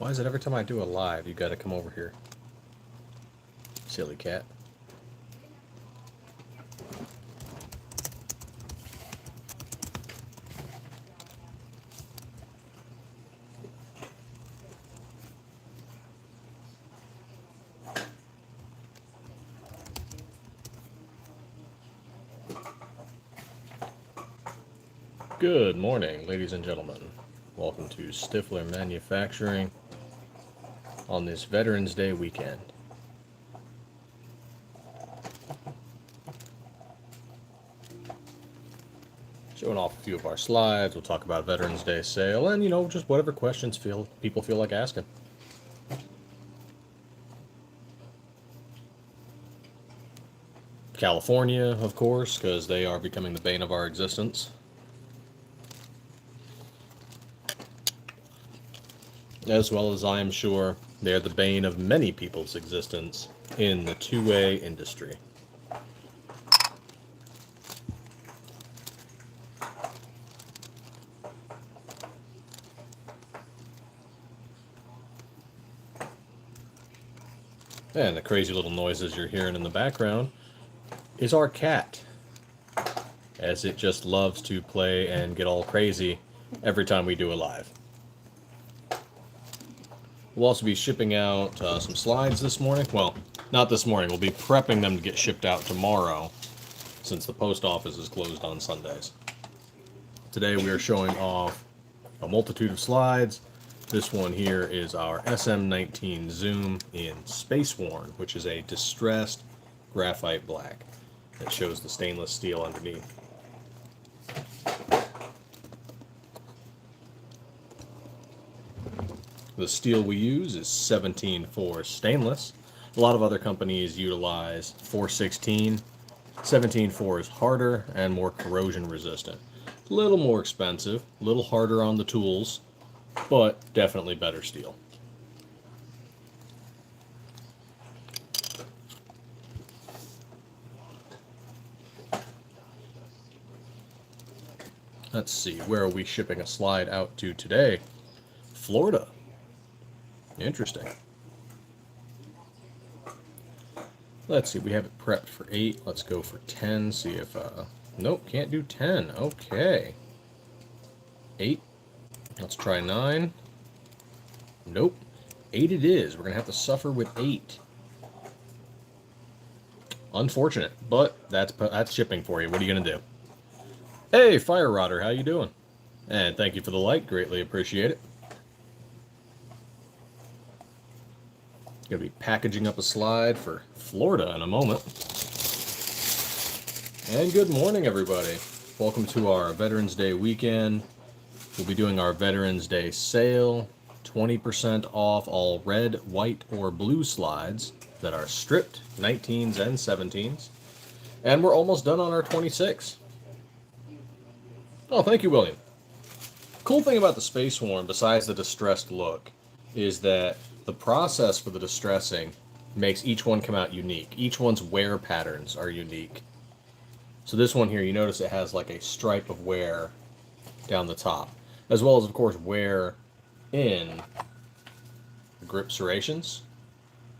Why is it every time I do a live, you gotta come over here? Silly cat. Good morning, ladies and gentlemen. Welcome to Stiffler Manufacturing on this Veterans Day weekend. Showing off a few of our slides. We'll talk about Veterans Day sale and, just whatever questions people feel like asking. California, of course, because they are becoming the bane of our existence. As well as I am sure they are the bane of many people's existence in the two-way industry. And the crazy little noises you're hearing in the background is our cat, as it just loves to play and get all crazy every time we do a live. We'll also be shipping out some slides this morning. Well, not this morning. We'll be prepping them to get shipped out tomorrow, since the post office is closed on Sundays. Today we are showing off a multitude of slides. This one here is our SM19 Zoom in Space Worn, which is a distressed graphite black that shows the stainless steel underneath. The steel we use is 17-4 stainless. A lot of other companies utilize 416. 17-4 is harder and more corrosion resistant. A little more expensive, a little harder on the tools, but definitely better steel. Let's see, where are we shipping a slide out to today? Florida. Interesting. Let's see, we have it prepped for 8. Let's go for 10, see if, nope, can't do 10. Okay. 8. Let's try 9. Nope. 8 it is. We're going to have to suffer with 8. Unfortunate, but that's shipping for you. What are you going to do? Hey, Fire Rodder, how you doing? And thank you for the like. Greatly appreciate it. Going to be packaging up a slide for Florida in a moment. And good morning, everybody. Welcome to our Veterans Day weekend. We'll be doing our Veterans Day sale. 20% off all red, white, or blue slides that are stripped, 19s and 17s. And we're almost done on our 26. Oh, thank you, William. Cool thing about the Space Worn, besides the distressed look, is that the process for the distressing makes each one come out unique. Each one's wear patterns are unique. So this one here, you notice it has like a stripe of wear down the top, as well as, of course, wear in the grip serrations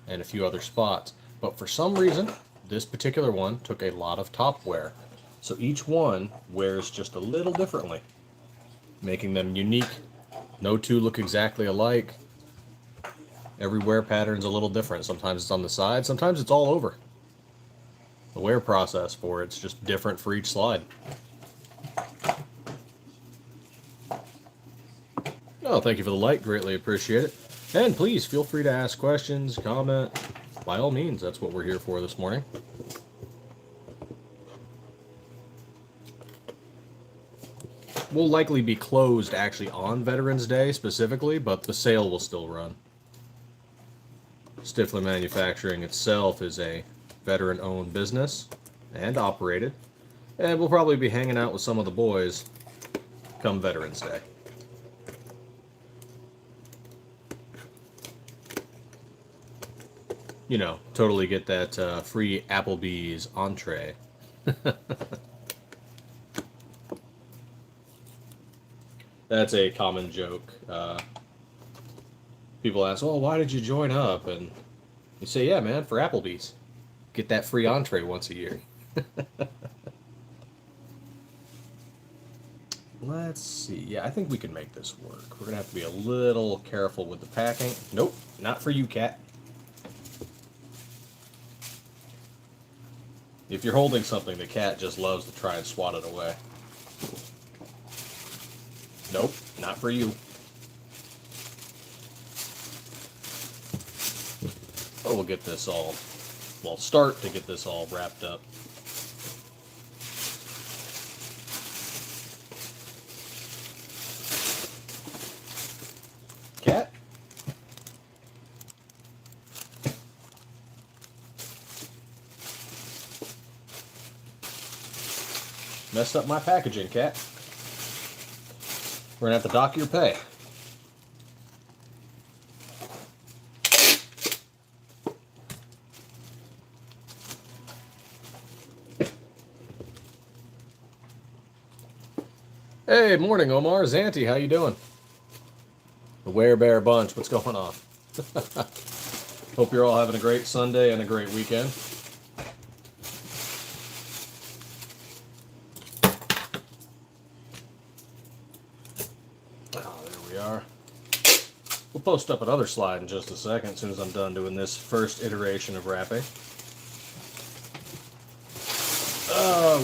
and a few other spots. But for some reason, this particular one took a lot of top wear. So each one wears just a little differently, making them unique. No two look exactly alike. Every wear pattern's a little different. Sometimes it's on the side, sometimes it's all over. The wear process for it's just different for each slide. Oh, thank you for the like, greatly appreciate it. And please feel free to ask questions, comment. By all means, that's what we're here for this morning. We'll likely be closed actually on Veterans Day specifically, but the sale will still run. Stiffler Manufacturing itself is a veteran-owned business and operated, and we'll probably be hanging out with some of the boys come Veterans Day. You know, totally get that free Applebee's entree. That's a common joke. People ask, "Oh, why did you join up?" And you say, "Yeah, man, for Applebee's. Get that free entree once a year." Let's see. Yeah, I think we can make this work. We're going to have to be a little careful with the packing. Nope, not for you, cat. If you're holding something, the cat just loves to try and swat it away. Nope, not for you. Oh, we'll get this all, well, start to get this all wrapped up. Cat? Messed up my packaging, cat. We're gonna have to dock your pay. Hey, morning, Omar. Zanti, how you doing? The Werebear Bunch, what's going on? Hope you're all having a great Sunday and a great weekend. Oh, there we are. We'll post up another slide in just a second as soon as I'm done doing this first iteration of wrapping.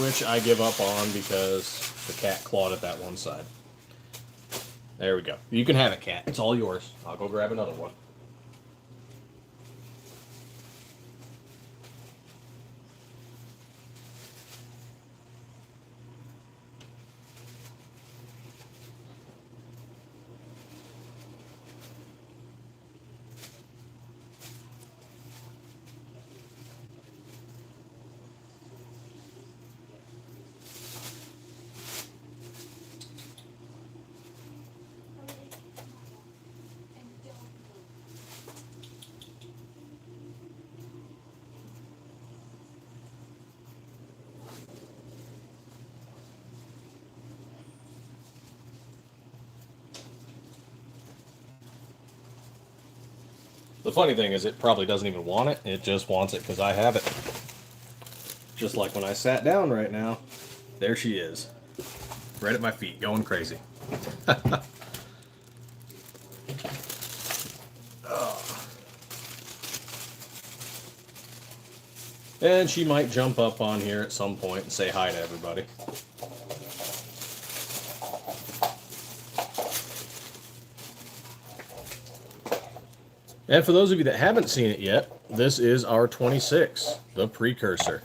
Which I give up on because the cat clawed at that one side. There we go. You can have it, cat. It's all yours. I'll go grab another one. The funny thing is it probably doesn't even want it. It just wants it because I have it. Just like when I sat down right now. There she is. Right at my feet, going crazy. And she might jump up on here at some point and say hi to everybody. And for those of you that haven't seen it yet, this is our 26, the precursor.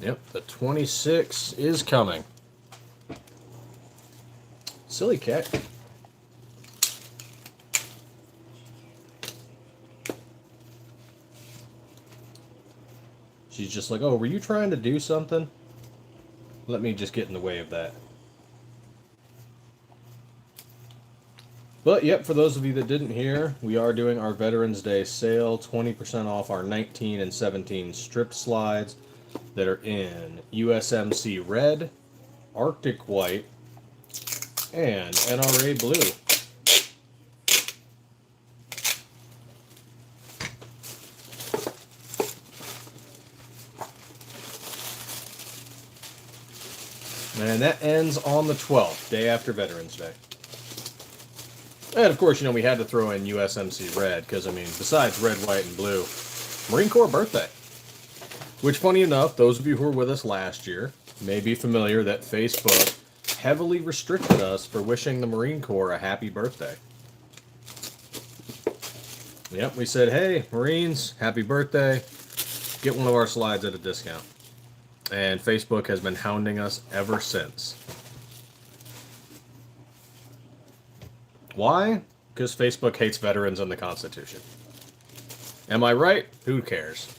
Yep, the 26 is coming. Silly cat. She's just like, oh, were you trying to do something? Let me just get in the way of that. But, yep, for those of you that didn't hear, we are doing our Veterans Day sale. 20% off our 19 and 17 stripped slides that are in USMC red, Arctic white, and NRA blue. And that ends on the 12th, day after Veterans Day. And of course, you know, we had to throw in USMC red, because, I mean, besides red, white, and blue, Marine Corps birthday. Which, funny enough, those of you who were with us last year may be familiar that Facebook heavily restricted us for wishing the Marine Corps a happy birthday. Yep, we said, hey, Marines, happy birthday. Get one of our slides at a discount. And Facebook has been hounding us ever since. Why? Because Facebook hates veterans and the Constitution. Am I right? Who cares?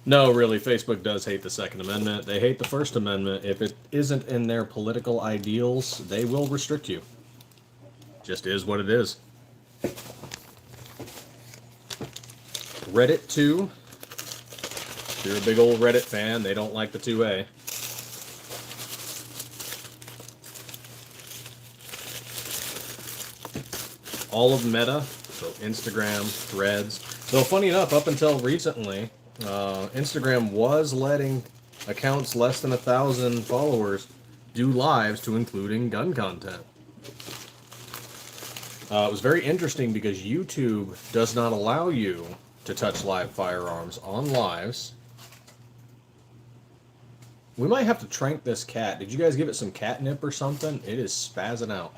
No, really, Facebook does hate the Second Amendment. They hate the First Amendment. If it isn't in their political ideals, they will restrict you. Just is what it is. Reddit 2. If you're a big old Reddit fan, they don't like the 2A. All of Meta, so Instagram, Threads. Though funny enough, up until recently, Instagram was letting accounts less than 1,000 followers do lives to including gun content. It was very interesting because YouTube does not allow you to touch live firearms on lives. We might have to trank this cat. Did you guys give it some catnip or something? It is spazzing out.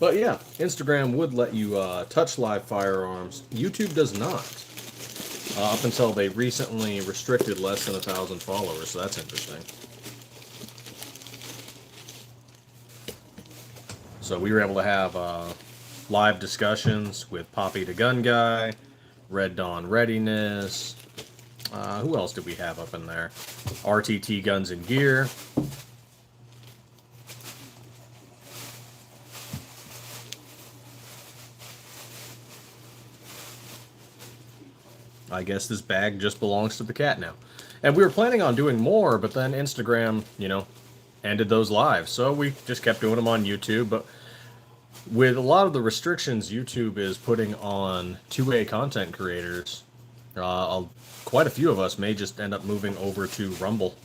But yeah, Instagram would let you touch live firearms. YouTube does not. Up until they recently restricted less than 1,000 followers, so that's interesting. So we were able to have live discussions with Poppy the Gun Guy, Red Dawn Readiness. Who else did we have up in there? RTT Guns and Gear. I guess this bag just belongs to the cat now. And we were planning on doing more, but then Instagram, you know, ended those lives. So we just kept doing them on YouTube. But with a lot of the restrictions YouTube is putting on 2A content creators, quite a few of us may just end up moving over to Rumble.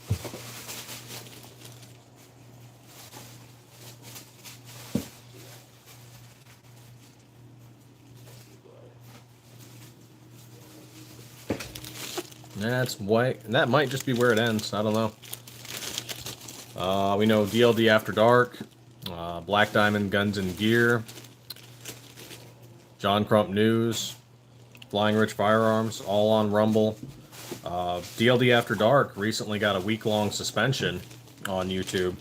That's white, and that might just be where it ends. I don't know. We know DLD After Dark, Black Diamond Guns and Gear, John Crump News, Flying Rich Firearms, all on Rumble. DLD After Dark recently got a week-long suspension on YouTube.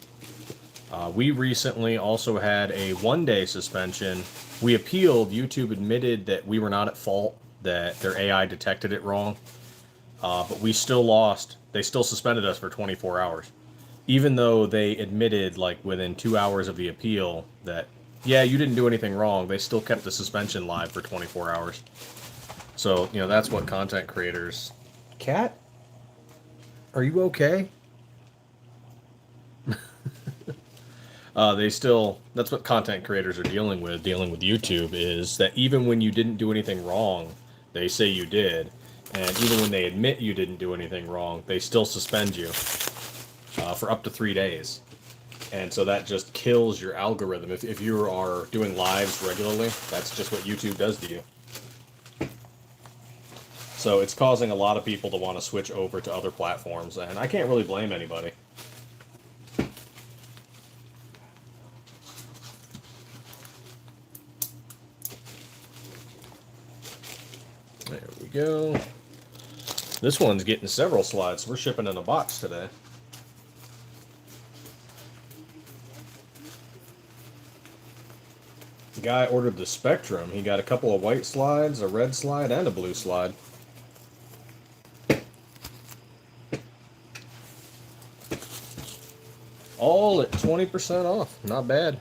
We recently also had a one-day suspension. We appealed. YouTube admitted that we were not at fault, that their AI detected it wrong. But we still lost. They still suspended us for 24 hours. Even though they admitted, like, within 2 hours of the appeal that, yeah, you didn't do anything wrong, they still kept the suspension live for 24 hours. So, you know, that's what content creators... Cat? Are you okay? That's what content creators are dealing with YouTube, is that even when you didn't do anything wrong, they say you did. And even when they admit you didn't do anything wrong, they still suspend you for up to 3 days. And so that just kills your algorithm. If you are doing lives regularly, that's just what YouTube does to you. So it's causing a lot of people to want to switch over to other platforms, and I can't really blame anybody. There we go. This one's getting several slides. We're shipping in a box today. The guy ordered the Spectrum. He got a couple of white slides, a red slide, and a blue slide. All at 20% off. Not bad.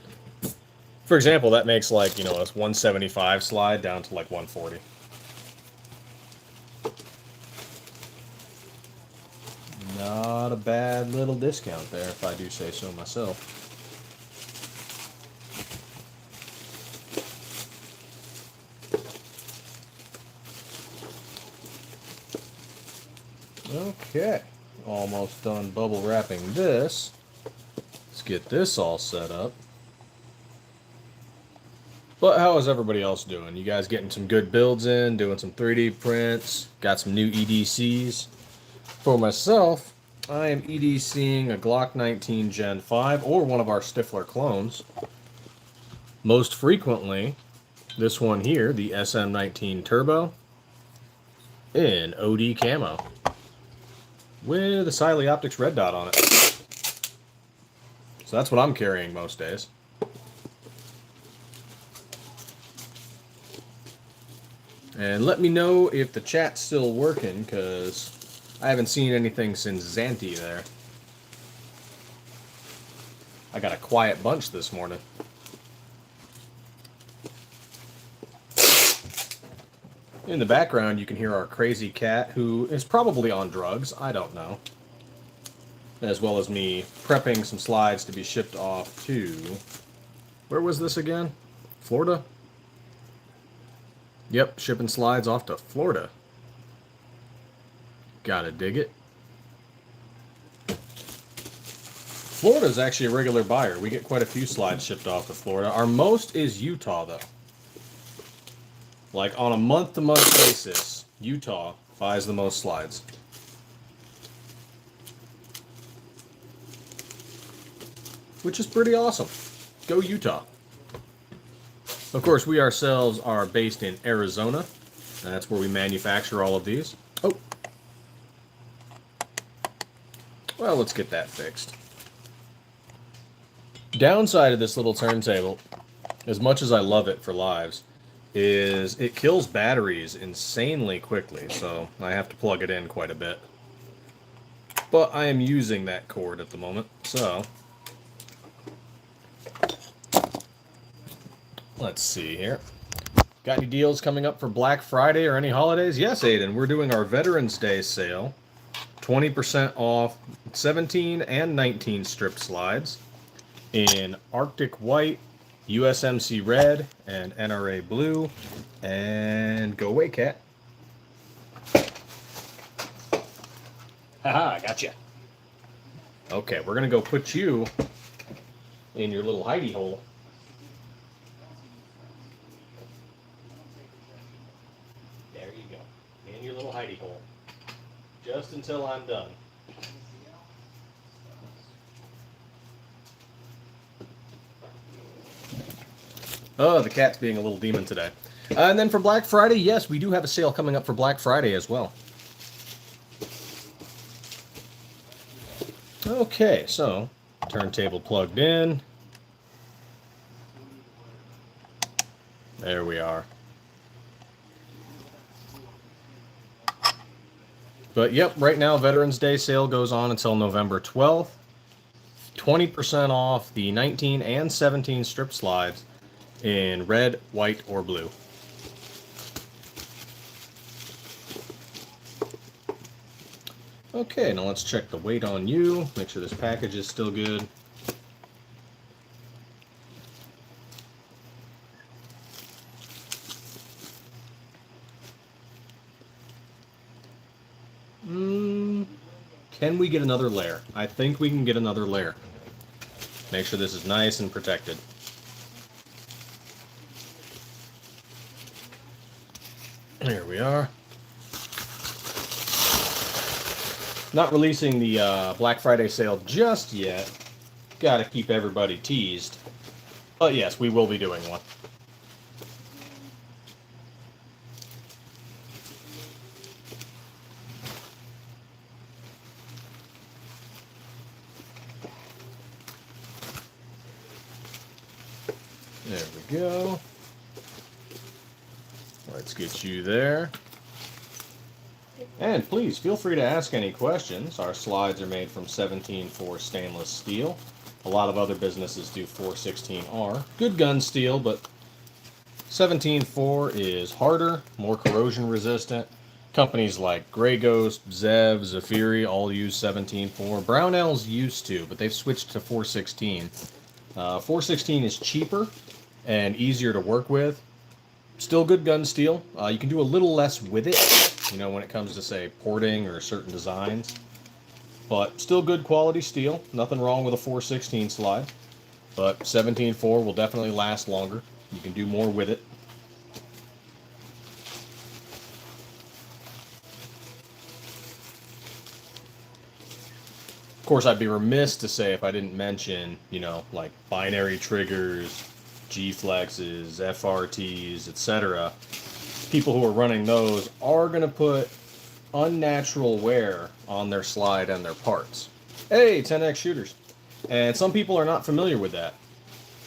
For example, that makes, like, you know, a 175 slide down to like 140. Not a bad little discount there, if I do say so myself. Okay, almost done bubble wrapping this. Let's get this all set up. But how is everybody else doing? You guys getting some good builds in, doing some 3D prints, got some new EDCs? For myself, I am EDCing a Glock 19 Gen 5 or one of our Stiffler clones. Most frequently, this one here, the SM19 Turbo, in OD camo. with a Siley Optics red dot on it. So that's what I'm carrying most days. And let me know if the chat's still working, because I haven't seen anything since Zanti there. I got a quiet bunch this morning. In the background, you can hear our crazy cat, who is probably on drugs, I don't know. As well as me prepping some slides to be shipped off to... Where was this again? Florida? Yep, shipping slides off to Florida. Gotta dig it. Florida's actually a regular buyer. We get quite a few slides shipped off to Florida. Our most is Utah, though. Like, on a month-to-month basis, Utah buys the most slides. Which is pretty awesome. Go Utah. Of course, we ourselves are based in Arizona. And that's where we manufacture all of these. Oh. Well, let's get that fixed. Downside of this little turntable, as much as I love it for lives, is it kills batteries insanely quickly, so I have to plug it in quite a bit. But I am using that cord at the moment, so let's see here. Got any deals coming up for Black Friday or any holidays? Yes, Aiden, we're doing our Veterans Day sale. 20% off 17 and 19 strip slides in Arctic White, USMC Red, and NRA Blue. And go away, cat. Haha, I gotcha. Okay, we're going to go put you in your little hidey hole. There you go. In your little hidey hole. Just until I'm done. Oh, the cat's being a little demon today. And then for Black Friday, yes, we do have a sale coming up for Black Friday as well. Okay, so turntable plugged in. There we are. But yep, right now Veterans Day sale goes on until November 12th. 20% off the 19 and 17 strip slides in red, white, or blue. Okay, now let's check the weight on you. Make sure this package is still good. Can we get another layer? I think we can get another layer. Make sure this is nice and protected. There we are. Not releasing the Black Friday sale just yet. Gotta keep everybody teased. But yes, we will be doing one. There we go. Let's get you there. And please feel free to ask any questions. Our slides are made from 17-4 stainless steel. A lot of other businesses do 416R. Good gun steel, but 17-4 is harder, more corrosion resistant. Companies like Grey Ghost, Zev, Zafiri all use 17-4. Brownells used to, but they've switched to 416. 416 is cheaper and easier to work with. Still good gun steel. You can do a little less with it, you know, when it comes to, say, porting or certain designs. But still good quality steel. Nothing wrong with a 416 slide. But 17-4 will definitely last longer. You can do more with it. Of course, I'd be remiss to say if I didn't mention, you know, like binary triggers, G-flexes, FRTs, etc. People who are running those are going to put unnatural wear on their slide and their parts. Hey, 10x shooters. And some people are not familiar with that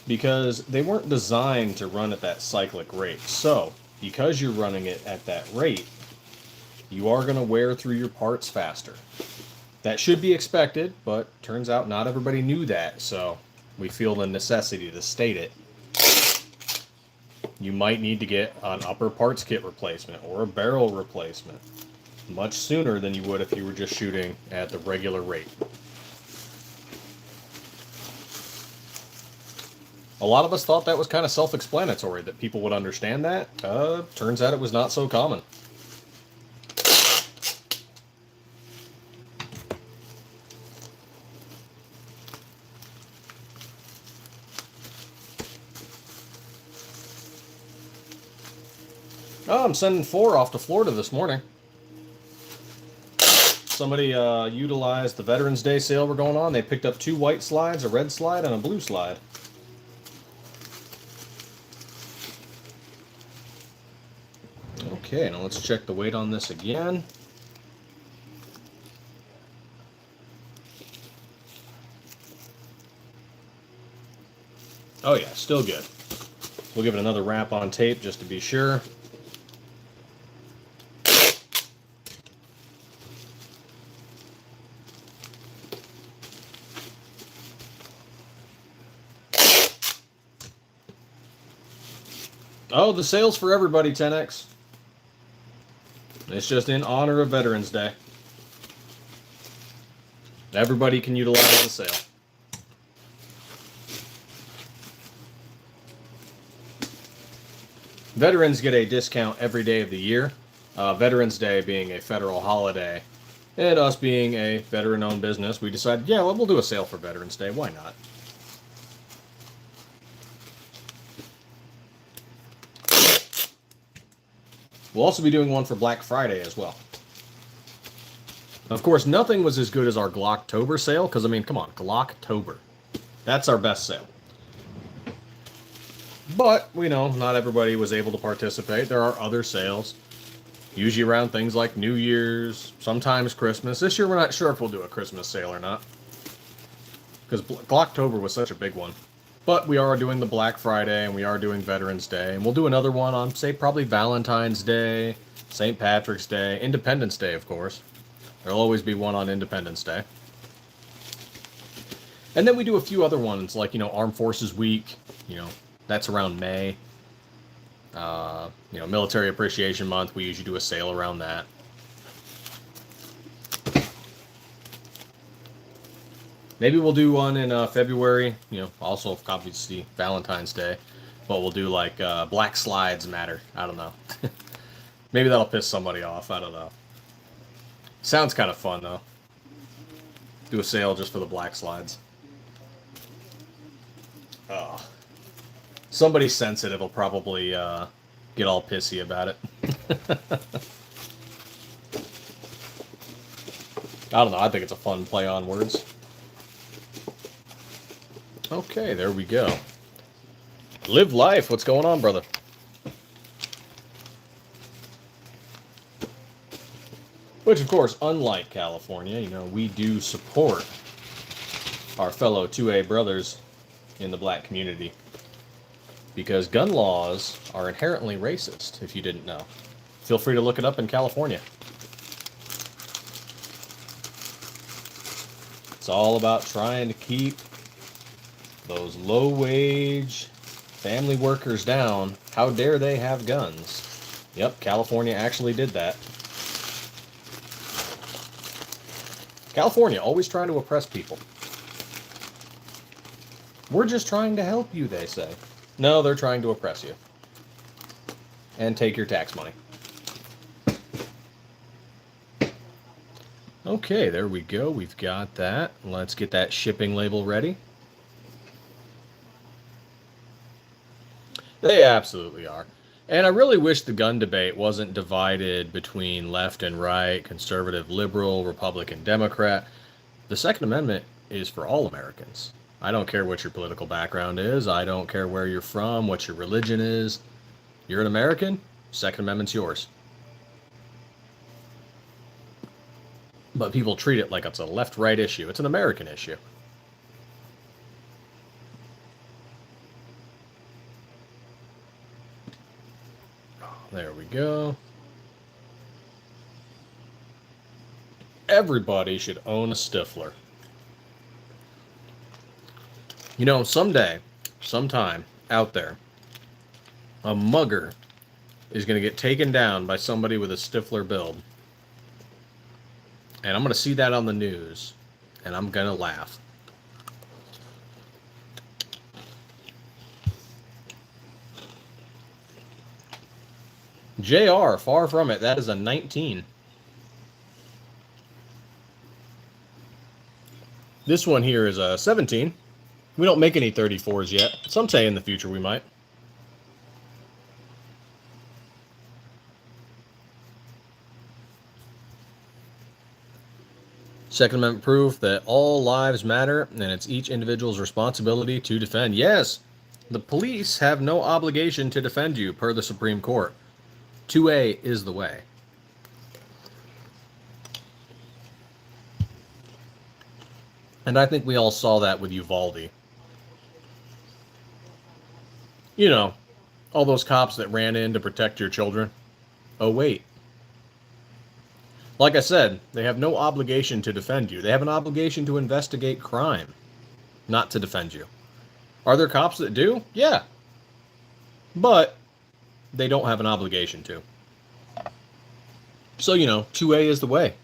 because they weren't designed to run at that cyclic rate. So, because you're running it at that rate, you are going to wear through your parts faster. That should be expected, but turns out not everybody knew that, so we feel the necessity to state it. You might need to get an upper parts kit replacement or a barrel replacement much sooner than you would if you were just shooting at the regular rate. A lot of us thought that was kind of self-explanatory, that people would understand that. Turns out it was not so common. Oh, I'm sending 4 off to Florida this morning. Somebody utilized the Veterans Day sale we're going on. They picked up 2 white slides, a red slide, and a blue slide. Okay, now let's check the weight on this again. Oh yeah, still good. We'll give it another wrap on tape just to be sure. Oh, the sale's for everybody, 10X. It's just in honor of Veterans Day. Everybody can utilize the sale. Veterans get a discount every day of the year. Veterans Day being a federal holiday, and us being a veteran-owned business, we decided, yeah, well, we'll do a sale for Veterans Day. Why not? We'll also be doing one for Black Friday as well. Of course, nothing was as good as our Glocktober sale, because, I mean, come on, Glocktober. That's our best sale. But, we know, not everybody was able to participate. There are other sales, usually around things like New Year's, sometimes Christmas. This year, we're not sure if we'll do a Christmas sale or not, because Glocktober was such a big one. But we are doing the Black Friday, and we are doing Veterans Day, and we'll do another one on, say, probably Valentine's Day, St. Patrick's Day, Independence Day, of course. There'll always be one on Independence Day. And then we do a few other ones, like, Armed Forces Week, that's around May. Military Appreciation Month, we usually do a sale around that. Maybe we'll do one in February, also obviously Valentine's Day, but we'll do like black slides matter. I don't know. Maybe that'll piss somebody off. I don't know. Sounds kind of fun though. Do a sale just for the black slides. Somebody sensitive will probably get all pissy about it. I don't know. I think it's a fun play on words. Okay, there we go. Live life. What's going on, brother? Which, of course, unlike California, we do support our fellow 2A brothers in the black community. Because gun laws are inherently racist, if you didn't know. Feel free to look it up in California. It's all about trying to keep those low-wage family workers down. How dare they have guns? Yep, California actually did that. California, always trying to oppress people. We're just trying to help you, they say. No, they're trying to oppress you. And take your tax money. Okay, there we go. We've got that. Let's get that shipping label ready. They absolutely are. And I really wish the gun debate wasn't divided between left and right, conservative, liberal, Republican, Democrat. The Second Amendment is for all Americans. I don't care what your political background is. I don't care where you're from, what your religion is. You're an American, Second Amendment's yours. But people treat it like it's a left-right issue. It's an American issue. There we go. Everybody should own a Stiffler. You know, someday, sometime out there, a mugger is going to get taken down by somebody with a Stiffler build. And I'm going to see that on the news, and I'm going to laugh. JR, far from it. That is a 19. This one here is a 17. We don't make any 34s yet. Someday in the future we might. Second Amendment proof that all lives matter and it's each individual's responsibility to defend. Yes, the police have no obligation to defend you per the Supreme Court. 2A is the way. And I think we all saw that with Uvalde. You know, all those cops that ran in to protect your children. Oh, wait. Like I said, they have no obligation to defend you. They have an obligation to investigate crime, not to defend you. Are there cops that do? Yeah. But they don't have an obligation to. So, you know, 2A is the way.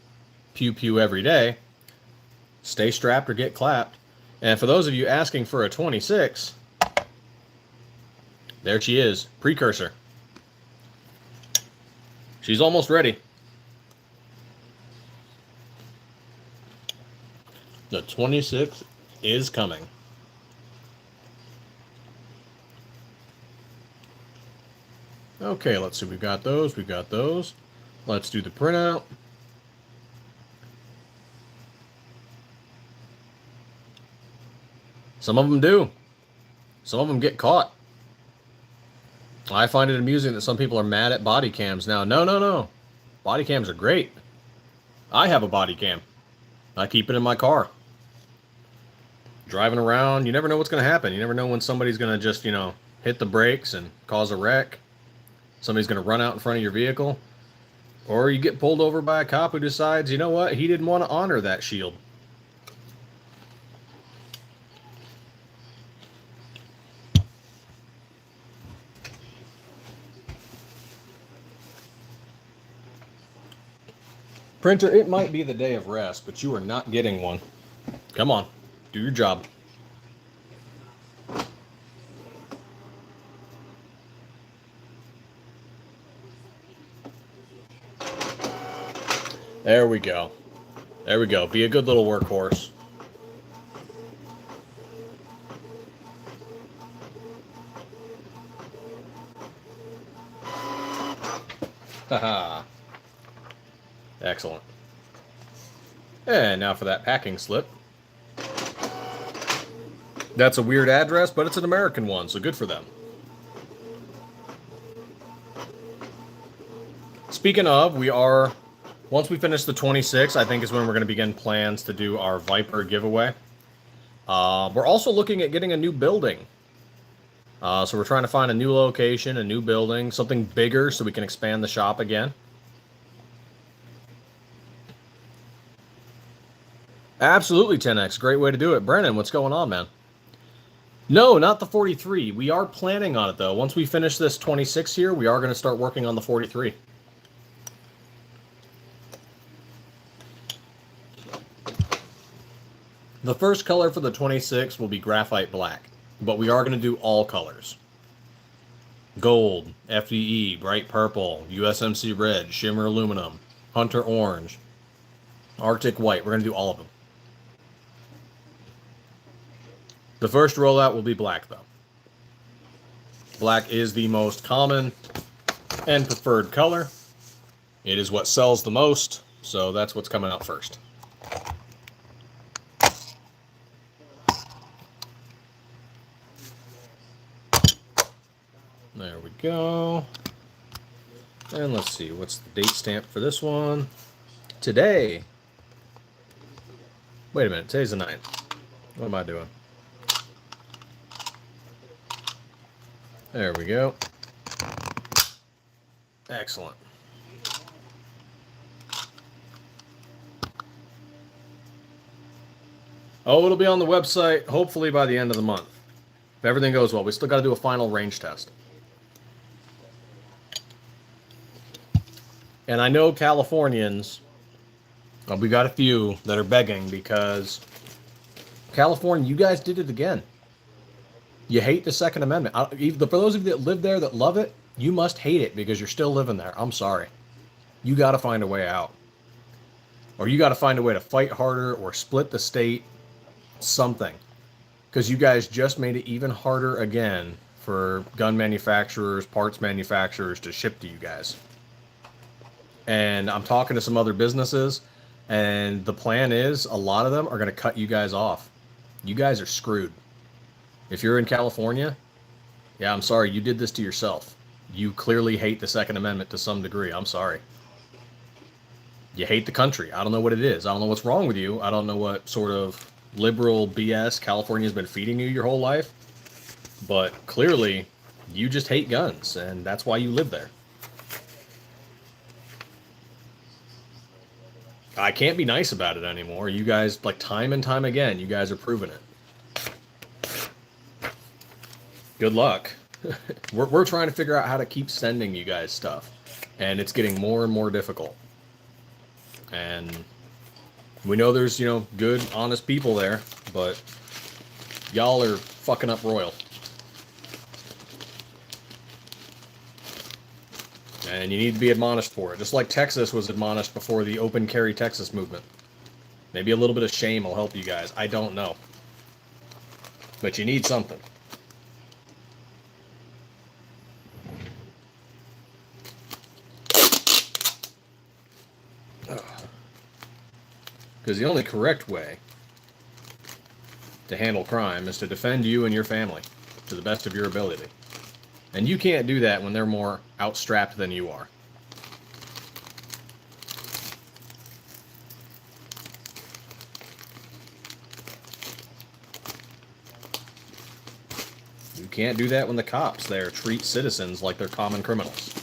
Pew pew every day. Stay strapped or get clapped. And for those of you asking for a 26, there she is, precursor. She's almost ready. The 26 is coming. Okay, let's see. We've got those. We've got those. Let's do the printout. Some of them do. Some of them get caught. I find it amusing that some people are mad at body cams now. No, no, no. Body cams are great. I have a body cam. I keep it in my car. Driving around, you never know what's going to happen. You never know when somebody's going to just, you know, hit the brakes and cause a wreck. Somebody's going to run out in front of your vehicle. Or you get pulled over by a cop who decides, you know what, he didn't want to honor that shield. Printer, it might be the day of rest, but you are not getting one. Come on, do your job. There we go. There we go. Be a good little workhorse. Haha. Excellent. And now for that packing slip. That's a weird address, but it's an American one, so good for them. Speaking of, once we finish the 26, I think is when we're going to begin plans to do our Viper giveaway. We're also looking at getting a new building. So we're trying to find a new location, a new building, something bigger so we can expand the shop again. Absolutely, 10X. Great way to do it. Brennan, what's going on, man? No, not the 43. We are planning on it, though. Once we finish this 26 here, we are going to start working on the 43. The first color for the 26 will be graphite black, but we are going to do all colors. Gold, FDE, bright purple, USMC red, shimmer aluminum, hunter orange, Arctic white. We're going to do all of them. The first rollout will be black, though. Black is the most common and preferred color. It is what sells the most, so that's what's coming out first. There we go. And let's see, what's the date stamp for this one? Today Wait a minute, today's the 9th. What am I doing? There we go. Excellent. Oh, it'll be on the website hopefully by the end of the month. If everything goes well, we still got to do a final range test. And I know Californians, we got a few that are begging because California, you guys did it again. You hate the Second Amendment. For those of you that live there that love it, you must hate it because you're still living there. I'm sorry. You got to find a way out. Or you got to find a way to fight harder or split the state, something. Because you guys just made it even harder again for gun manufacturers, parts manufacturers to ship to you guys. And I'm talking to some other businesses, and the plan is a lot of them are going to cut you guys off. You guys are screwed. If you're in California, yeah, I'm sorry, you did this to yourself. You clearly hate the Second Amendment to some degree. I'm sorry. You hate the country. I don't know what it is. I don't know what's wrong with you. I don't know what sort of liberal BS California's been feeding you your whole life. But clearly, you just hate guns, and that's why you live there. I can't be nice about it anymore. You guys, like time and time again, you guys are proving it. Good luck. We're trying to figure out how to keep sending you guys stuff. And it's getting more and more difficult. And we know there's, good, honest people there, but y'all are fucking up royal. And you need to be admonished for it. Just like Texas was admonished before the open carry Texas movement. Maybe a little bit of shame will help you guys. I don't know. But you need something. Because the only correct way to handle crime is to defend you and your family to the best of your ability. And you can't do that when they're more outstrapped than you are. You can't do that when the cops there treat citizens like they're common criminals.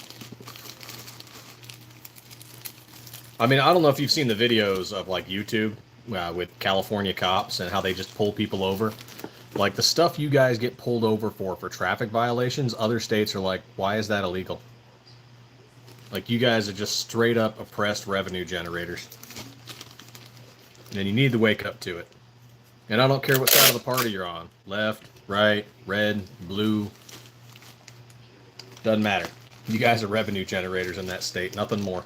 I mean, I don't know if you've seen the videos of, like, YouTube with California cops and how they just pull people over. Like, the stuff you guys get pulled over for traffic violations, other states are like, why is that illegal? Like, you guys are just straight up oppressed revenue generators. And you need to wake up to it. And I don't care what side of the party you're on. Left, right, red, blue. Doesn't matter. You guys are revenue generators in that state, nothing more.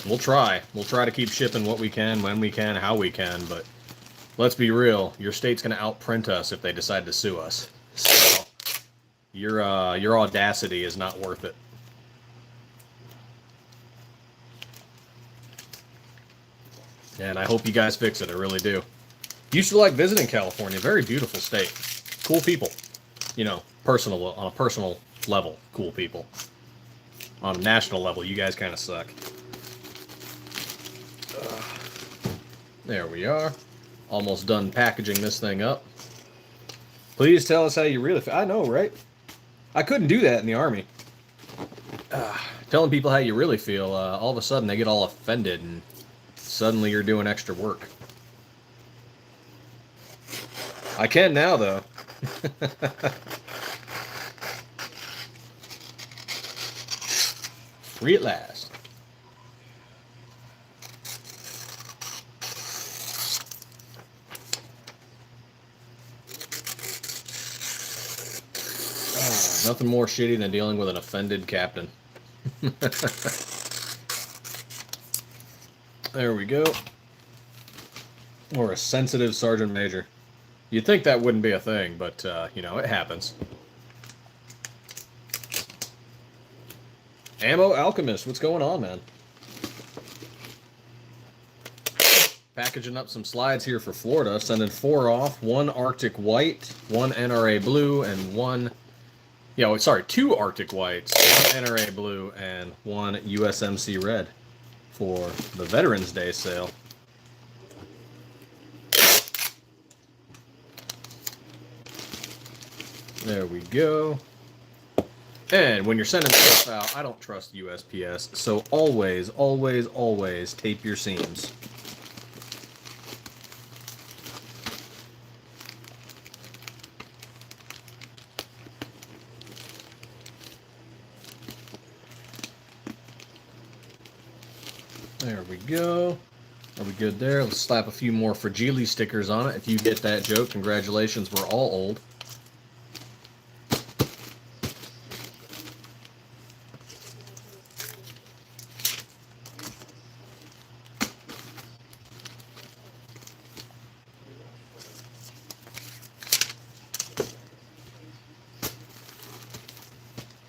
We'll try. We'll try to keep shipping what we can, when we can, how we can, but let's be real. Your state's going to outprint us if they decide to sue us. So, your audacity is not worth it. And I hope you guys fix it. I really do. Used to like visiting California. Very beautiful state. Cool people. On a personal level, cool people. On a national level, you guys kind of suck. There we are. Almost done packaging this thing up. Please tell us how you really feel. I know, right? I couldn't do that in the Army. Telling people how you really feel, all of a sudden they get all offended and suddenly you're doing extra work. I can now, though. Free at last. Nothing more shitty than dealing with an offended captain. There we go. Or a sensitive sergeant major. You'd think that wouldn't be a thing, but, it happens. Ammo Alchemist, what's going on, man? Packaging up some slides here for Florida, sending 4 off. 1 Arctic White, 1 NRA Blue, and 1 Yeah, oh, sorry, 2 Arctic whites, 1 NRA blue, and 1 USMC red for the Veterans Day sale. There we go. And when you're sending stuff out, I don't trust USPS, so always, always, always tape your seams. There we go. Are we good there? Let's slap a few more Fragile stickers on it. If you get that joke, congratulations, we're all old.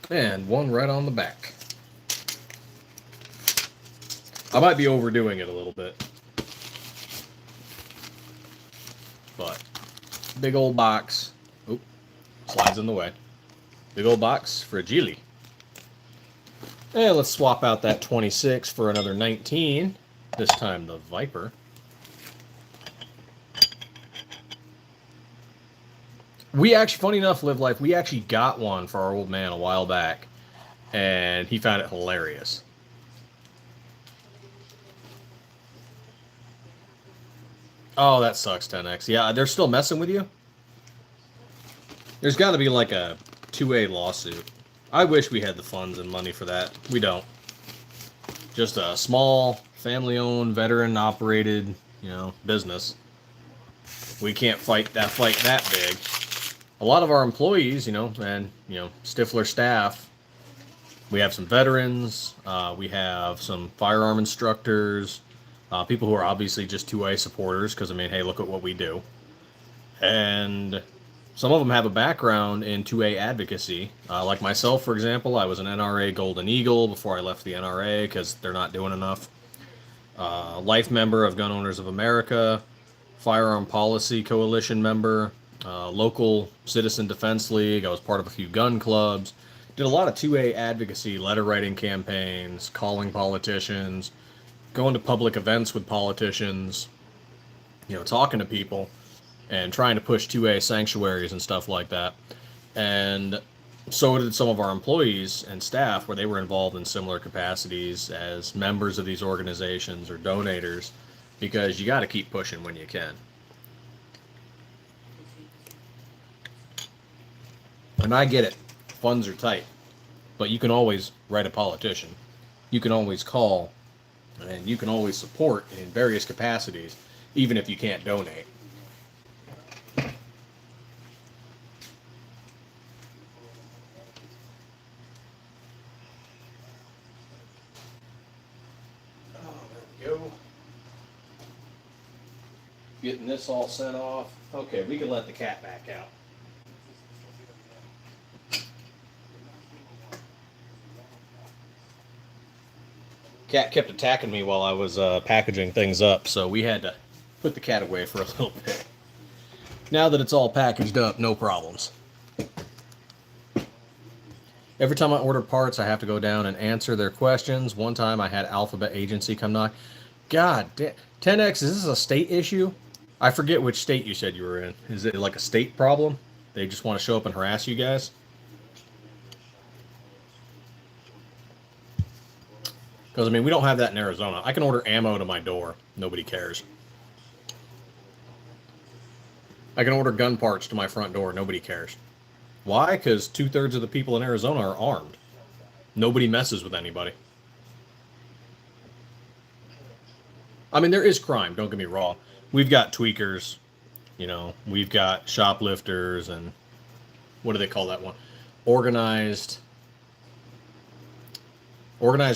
And one right on the back. I might be overdoing it a little bit. But, big old box. Oop, slides in the way. Big old box, Fragile. And let's swap out that 26 for another 19. This time the Viper. We actually, funny enough, Live Life, we actually got one for our old man a while back. And he found it hilarious. Oh, that sucks, 10X. Yeah, they're still messing with you? There's got to be like a 2A lawsuit. I wish we had the funds and money for that. We don't. Just a small, family-owned, veteran-operated, business. We can't fight that big. A lot of our employees, and Stiffler staff, we have some veterans, we have some firearm instructors, people who are obviously just 2A supporters, because, hey, look at what we do. And some of them have a background in 2A advocacy. Like myself, for example, I was an NRA Golden Eagle before I left the NRA, because they're not doing enough. Life member of Gun Owners of America, Firearm Policy Coalition member, local Citizen Defense League. I was part of a few gun clubs. Did a lot of 2A advocacy, letter writing campaigns, calling politicians, going to public events with politicians, talking to people and trying to push 2A sanctuaries and stuff like that. And so did some of our employees and staff, where they were involved in similar capacities as members of these organizations or donators, because you got to keep pushing when you can. And I get it, funds are tight, but you can always write a politician. You can always call, and you can always support in various capacities, even if you can't donate. Oh, there we go. Getting this all sent off. Okay, we can let the cat back out. Cat kept attacking me while I was packaging things up, so we had to put the cat away for a little bit. Now that it's all packaged up, no problems. Every time I order parts, I have to go down and answer their questions. One time I had Alphabet Agency come knock. God damn. 10X, is this a state issue? I forget which state you said you were in. Is it like a state problem? They just want to show up and harass you guys? Because, we don't have that in Arizona. I can order ammo to my door. Nobody cares. I can order gun parts to my front door. Nobody cares. Why? Because 2/3 of the people in Arizona are armed. Nobody messes with anybody. There is crime. Don't get me wrong. We've got tweakers. We've got shoplifters and... what do they call that one? Organized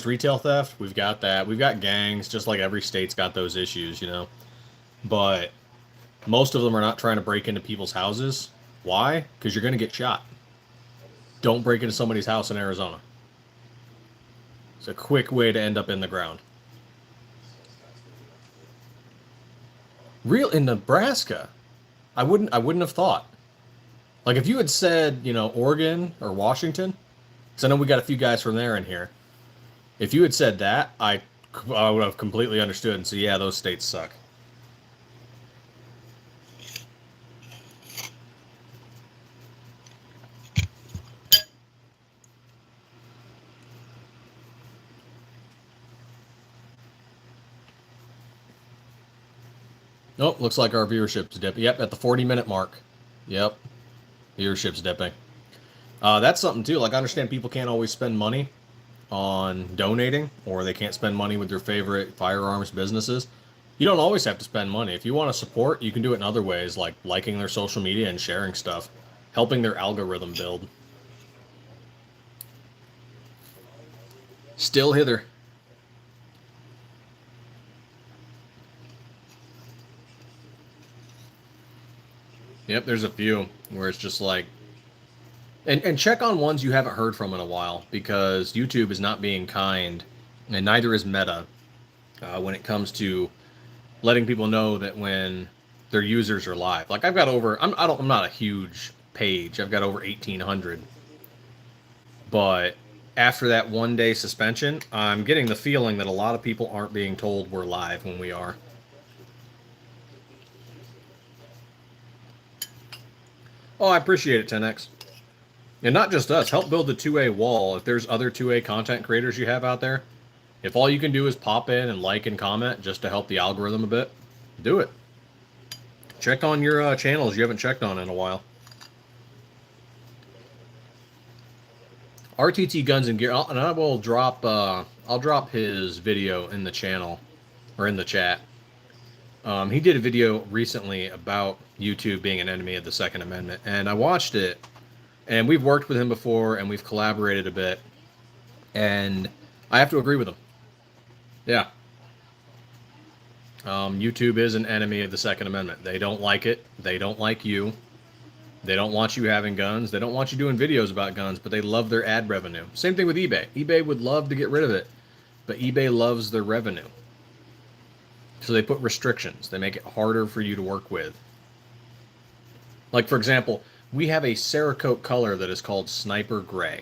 retail theft. We've got that. We've got gangs, just like every state's got those issues, But most of them are not trying to break into people's houses. Why? Because you're going to get shot. Don't break into somebody's house in Arizona. It's a quick way to end up in the ground. In Nebraska? I wouldn't have thought. Like if you had said, you know, Oregon or Washington, because I know we got a few guys from there in here. If you had said that, I would have completely understood and said, yeah, those states suck. Oh, looks like our viewership's dipping. Yep, at the 40-minute mark. Yep, viewership's dipping. That's something too. Like I understand people can't always spend money on donating, or they can't spend money with their favorite firearms businesses. You don't always have to spend money. If you want to support, you can do it in other ways, like liking their social media and sharing stuff, helping their algorithm build. Still hither. Yep, there's a few where it's just like, and check on ones you haven't heard from in a while, because YouTube is not being kind, and neither is Meta, when it comes to letting people know that when their users are live. Like I've got over, I'm not a huge page. I've got over 1,800, but after that 1 day suspension, I'm getting the feeling that a lot of people aren't being told we're live when we are. Oh, I appreciate it, 10x. And not just us, help build the 2A wall. If there's other 2A content creators you have out there, if all you can do is pop in and like and comment just to help the algorithm a bit, do it. Check on your channels you haven't checked on in a while. RTT Guns and Gear, and I will drop, I'll drop his video in the channel, or in the chat. He did a video recently about YouTube being an enemy of the Second Amendment, and I watched it, and we've worked with him before, and we've collaborated a bit, and I have to agree with him. Yeah. YouTube is an enemy of the Second Amendment. They don't like it. They don't like you. They don't want you having guns. They don't want you doing videos about guns, but they love their ad revenue. Same thing with eBay. eBay would love to get rid of it, but eBay loves their revenue. So they put restrictions. They make it harder for you to work with. Like, for example, we have a Cerakote color that is called Sniper Gray.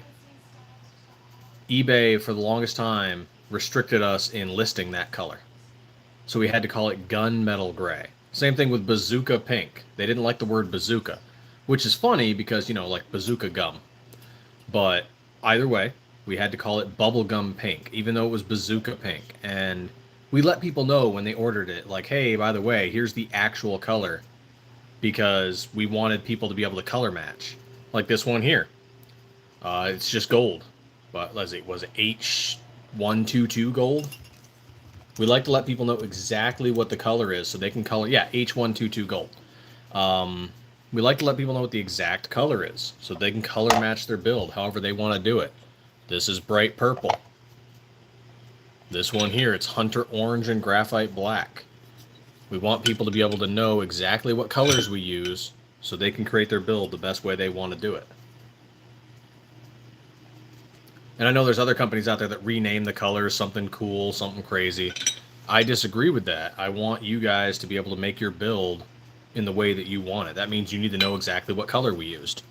eBay, for the longest time, restricted us in listing that color. So we had to call it Gunmetal Gray. Same thing with Bazooka Pink. They didn't like the word bazooka, which is funny because, you know, like bazooka gum. But either way, we had to call it Bubblegum Pink, even though it was Bazooka Pink. And we let people know when they ordered it, like, hey, by the way, here's the actual color, because we wanted people to be able to color match. Like this one here. It's just gold. But let's see, was it H122 gold? We like to let people know exactly what the color is so they can color. Yeah, H122 gold. We like to let people know what the exact color is so they can color match their build however they want to do it. This is bright purple. This one here, it's hunter orange and graphite black. We want people to be able to know exactly what colors we use so they can create their build the best way they want to do it. And I know there's other companies out there that rename the colors something cool, something crazy. I disagree with that. I want you guys to be able to make your build in the way that you want it. That means you need to know exactly what color we used.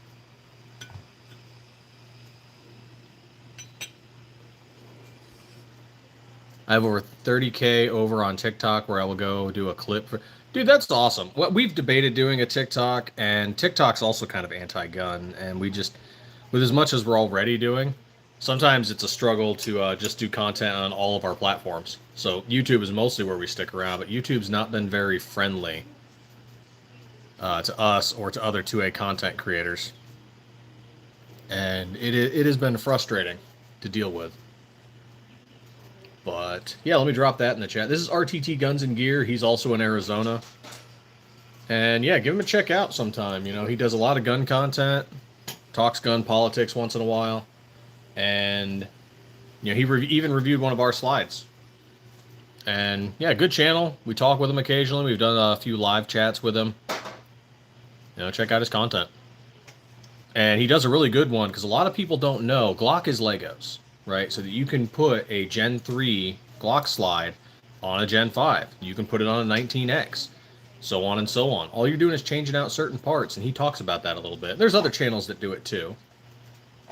I have over 30K over on TikTok where I will go do a clip for... Dude, that's awesome. Well, we've debated doing a TikTok, and TikTok's also kind of anti-gun, and we just, with as much as we're already doing, sometimes it's a struggle to just do content on all of our platforms. So YouTube is mostly where we stick around, but YouTube's not been very friendly to us or to other 2A content creators. And it has been frustrating to deal with. But yeah, let me drop that in the chat. This is RTT Guns and Gear. He's also in Arizona. And yeah, give him a check out sometime. You know, he does a lot of gun content, talks gun politics once in a while. And, you know, he even reviewed one of our slides. And yeah, good channel. We talk with him occasionally. We've done a few live chats with him. You know, check out his content. And he does a really good one because a lot of people don't know Glock is Legos, right? So that you can put a Gen 3 Glock slide on a Gen 5. You can put it on a 19X. so on and so on. All you're doing is changing out certain parts, and he talks about that a little bit. There's other channels that do it too.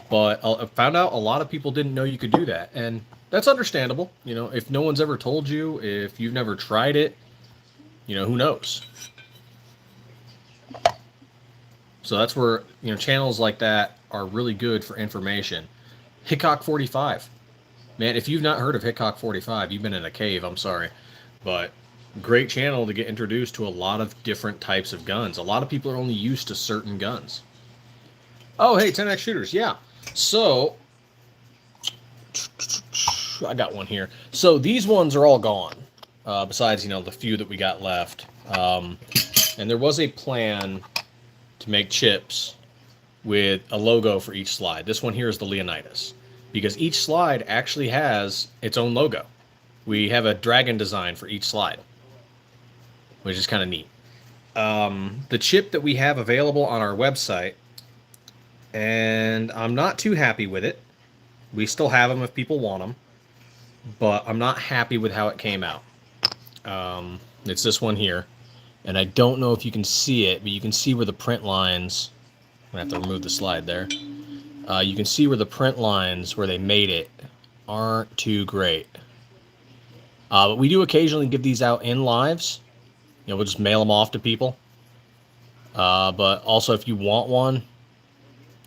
But I found out a lot of people didn't know you could do that, and that's understandable. You know, if no one's ever told you, if you've never tried it, you know, who knows? So that's where, you know, channels like that are really good for information. Hickok 45. Man, if you've not heard of Hickok 45, you've been in a cave, I'm sorry. But great channel to get introduced to a lot of different types of guns. A lot of people are only used to certain guns. Oh, hey, 10x shooters, yeah. So, I got one here. So these ones are all gone, besides, you know, the few that we got left. And there was a plan to make chips with a logo for each slide. This one here is the Leonidas, because each slide actually has its own logo. We have a dragon design for each slide, which is kind of neat. The chip that we have available on our website, and I'm not too happy with it. We still have them if people want them, but I'm not happy with how it came out. It's this one here, and I don't know if you can see it, but you can see where the print lines, I'm going to have to remove the slide there. You can see where the print lines, where they made it, aren't too great. But we do occasionally give these out in lives. You know, we'll just mail them off to people. But also if you want one,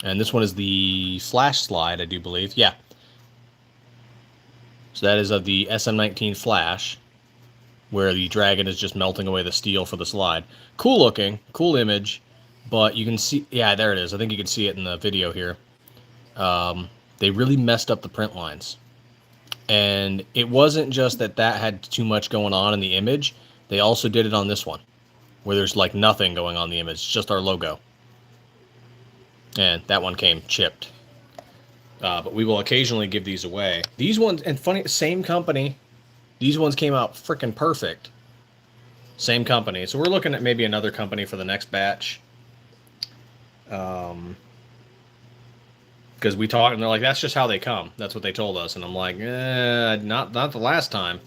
and this one is the Flash slide, I do believe. Yeah. So that is of the SM-19 Flash, where the dragon is just melting away the steel for the slide. Cool looking, cool image, but you can see, yeah, there it is. I think you can see it in the video here. They really messed up the print lines. And it wasn't just that that had too much going on in the image. They also did it on this one, where there's like nothing going on in the image. It's just our logo. And that one came chipped. But we will occasionally give these away. These ones, and funny, same company. These ones came out freaking perfect. Same company. So we're looking at maybe another company for the next batch. Because we talked, and they're like, that's just how they come. That's what they told us. And I'm like, not the last time.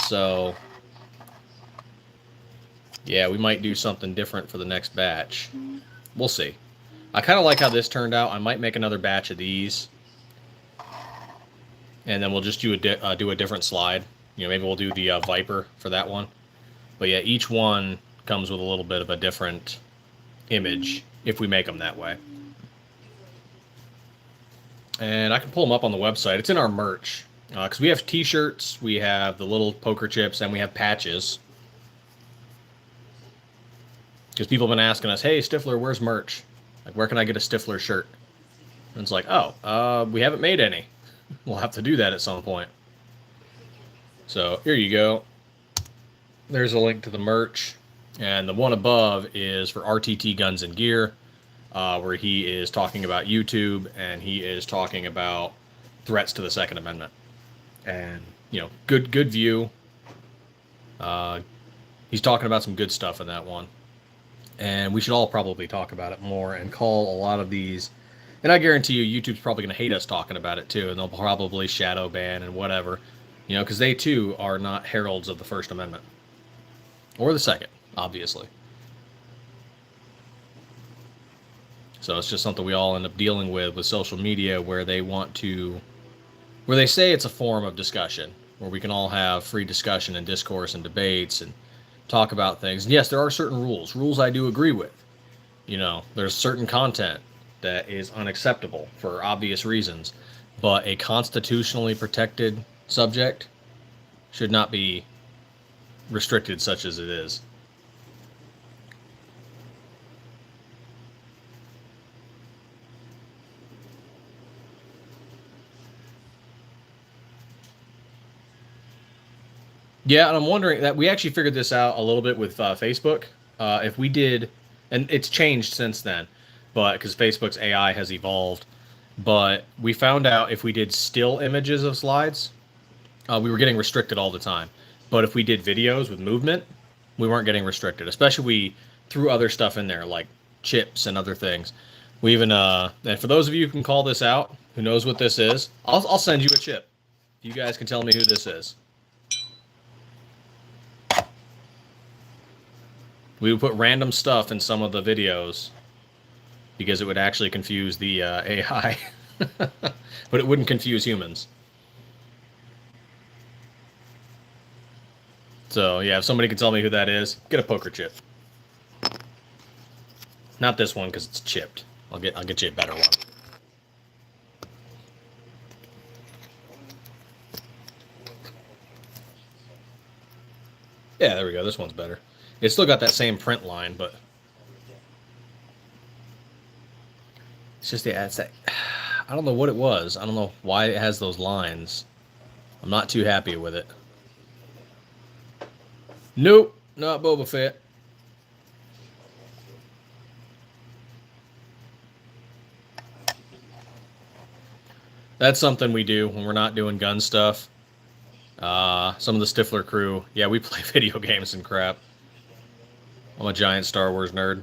So, yeah, we might do something different for the next batch. We'll see. I kind of like how this turned out. I might make another batch of these. And then we'll just do a different slide. You know, maybe we'll do the Viper for that one. But yeah, each one comes with a little bit of a different image if we make them that way. And I can pull them up on the website. It's in our merch. Because we have t-shirts, we have the little poker chips, and we have patches. Because people have been asking us, hey, Stiffler, where's merch? Like, where can I get a Stiffler shirt? And it's like, oh, we haven't made any. We'll have to do that at some point. So, here you go. There's a link to the merch. And the one above is for RTT Guns and Gear, where he is talking about YouTube, and he is talking about threats to the Second Amendment. And, you know, good view. He's talking about some good stuff in that one. And we should all probably talk about it more and call a lot of these. And I guarantee you, YouTube's probably going to hate us talking about it too. And they'll probably shadow ban and whatever. You know, because they too are not heralds of the First Amendment. Or the Second, obviously. So it's just something we all end up dealing with social media, where they want to, where they say it's a forum of discussion, where we can all have free discussion and discourse and debates and talk about things. And yes, there are certain rules. Rules I do agree with. You know, there's certain content that is unacceptable for obvious reasons. But a constitutionally protected subject should not be restricted such as it is. Yeah, and I'm wondering that we actually figured this out a little bit with Facebook. If we did, and it's changed since then, but because Facebook's AI has evolved, but we found out if we did still images of slides, we were getting restricted all the time. But if we did videos with movement, we weren't getting restricted. Especially we threw other stuff in there like chips and other things. We even and for those of you who can call this out, who knows what this is, I'll send you a chip. You guys can tell me who this is. We would put random stuff in some of the videos because it would actually confuse the AI, but it wouldn't confuse humans. So yeah, if somebody can tell me who that is, get a poker chip. Not this one because it's chipped. I'll get you a better one. Yeah, there we go. This one's better. It's still got that same print line, but it's just it's that. I don't know what it was. I don't know why it has those lines. I'm not too happy with it. Nope, not Boba Fett. That's something we do when we're not doing gun stuff. Some of the Stiffler crew, yeah, we play video games and crap. I'm a giant Star Wars nerd.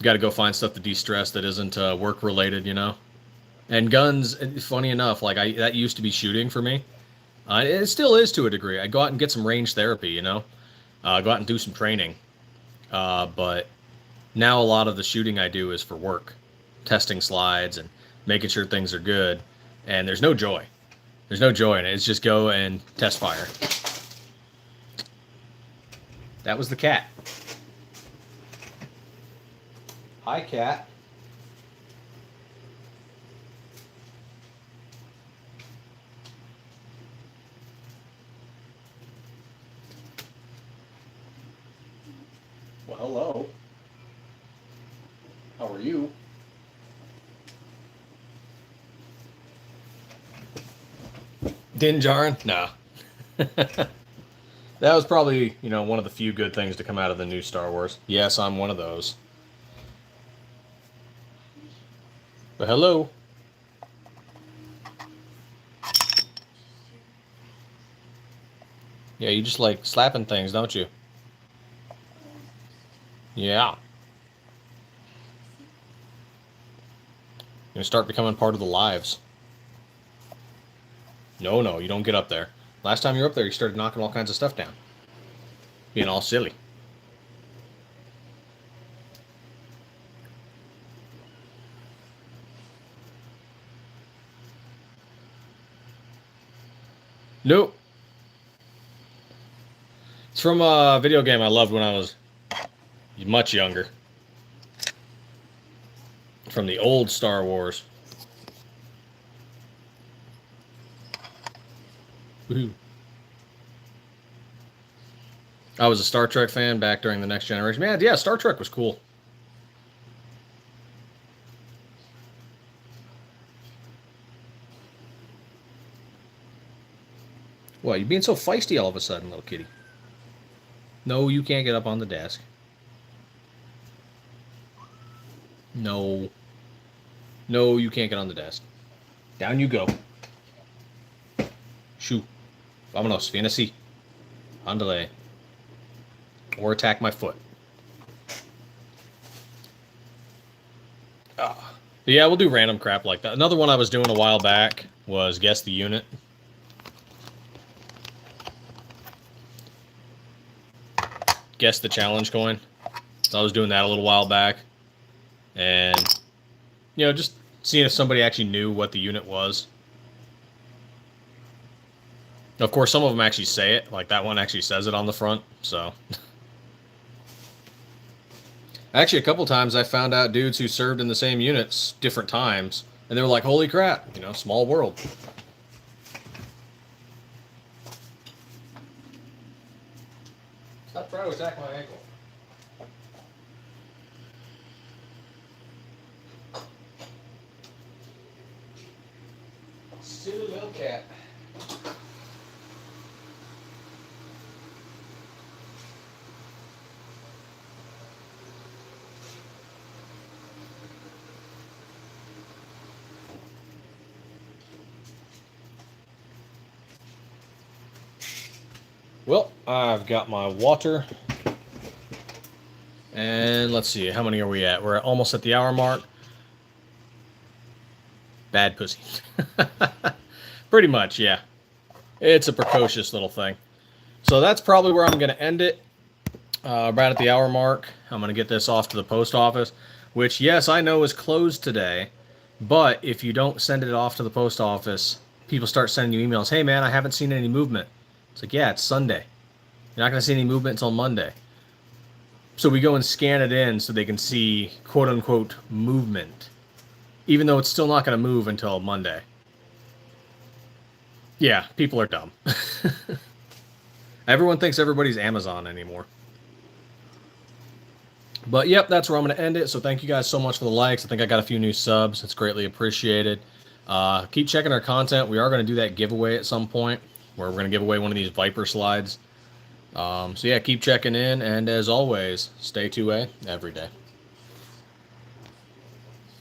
Got to go find stuff to de-stress that isn't work related, you know. And guns, funny enough, like that used to be shooting for me. It still is to a degree. I go out and get some range therapy, you know. Go out and do some training. But now a lot of the shooting I do is for work, testing slides and making sure things are good. And there's no joy. There's no joy in it. It's just go and test fire. That was the cat. Hi, cat. Well, hello. How are you? Din Djarin? No. That was probably, you know, one of the few good things to come out of the new Star Wars. Yes, I'm one of those. But hello. Yeah, you just like slapping things, don't you? Yeah. You're gonna start becoming part of the lives. No, you don't get up there. Last time you were up there, you started knocking all kinds of stuff down. Being all silly. Nope. It's from a video game I loved when I was much younger. From the old Star Wars. Woohoo. I was a Star Trek fan back during the Next Generation. Man, yeah, Star Trek was cool. What, you being so feisty all of a sudden, little kitty? No, you can't get up on the desk. No. No, you can't get on the desk. Down you go. Shoo. Vámonos, viene así. Ándale. Or attack my foot. Yeah, we'll do random crap like that. Another one I was doing a while back was guess the unit. Guess the challenge coin. So I was doing that a little while back. And, you know, just seeing if somebody actually knew what the unit was. Of course, some of them actually say it. Like that one actually says it on the front. So, actually, a couple times I found out dudes who served in the same units different times, and they were like, "Holy crap! You know, small world." Stop trying to attack my ankle. Silly little cat. Well, I've got my water. And let's see, how many are we at? We're almost at the hour mark. Bad pussy. Pretty much, yeah. It's a precocious little thing. So that's probably where I'm going to end it. Right at the hour mark, I'm going to get this off to the post office, which, yes, I know is closed today. But if you don't send it off to the post office, people start sending you emails. Hey, man, I haven't seen any movement. It's like, yeah, it's Sunday. You're not going to see any movement until Monday. So we go and scan it in so they can see quote-unquote movement, even though it's still not going to move until Monday. Yeah, people are dumb. Everyone thinks everybody's Amazon anymore. But yep, that's where I'm going to end it. So thank you guys so much for the likes. I think I got a few new subs. It's greatly appreciated. Keep checking our content. We are going to do that giveaway at some point where we're going to give away one of these Viper slides. So yeah, keep checking in. And as always, stay 2A every day.